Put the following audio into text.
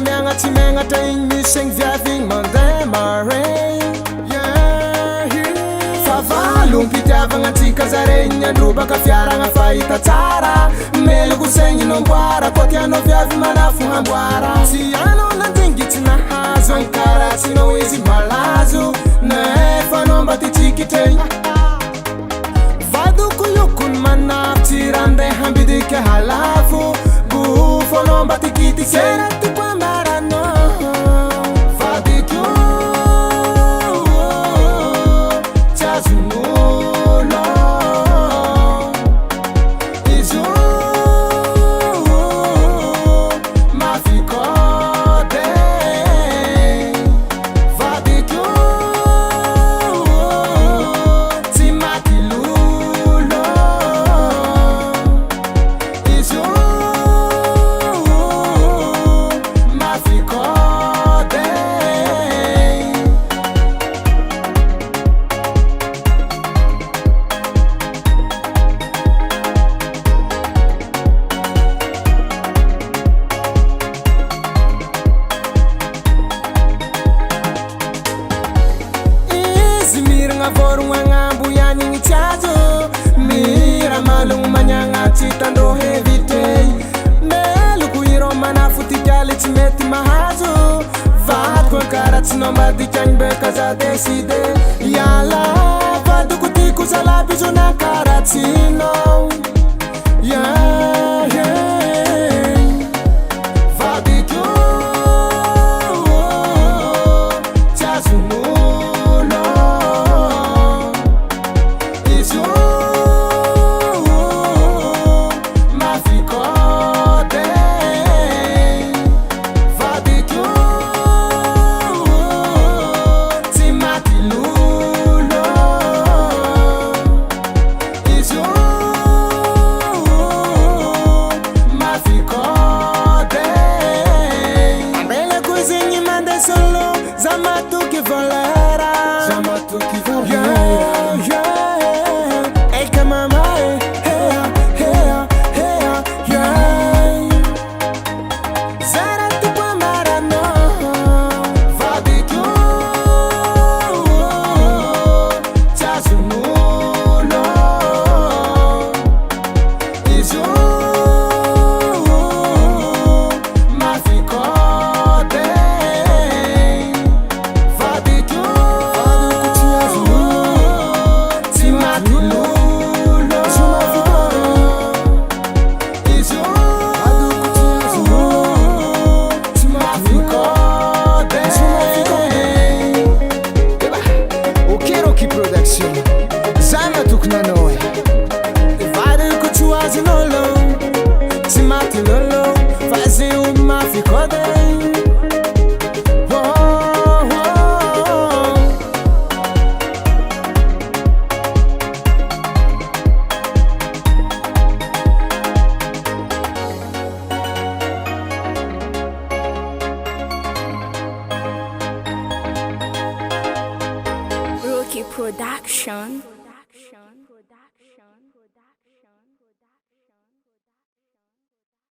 Mianga tsy megnatra igny misy gny viavigny mandeha mare fa valompitiavagna antsika zaregny androbaka fiaragna fahita tsara meloko segny nomboara koa tianao viavy manafo hamboara tsy anao nandingitsy nahazo agny karatsinao izy malazo nefa anao mba titsikitregny vadoko lokony manafo tsy randeha ambidika halafo bofo anao mba tikitiky vorogno agnambo ianigny tsy azo mira malogno magnagna tsy tandro hevitey meloko iro manafo tikaly tsy mety mahazo vadiko ankaratsinao madikagny beka za deside iala vadoko tiko zalabizo nankaratsinao vadiko tsy azo Zamatuki volera, Zamatuki volera, hey come on, hey, Zara tu pamarano, Fabio, Chazumulo, Isu, Mafiko. Zamatuk na noi Vado com tuas lolo Se mate lolo Fazer uma ficode Rookie Production.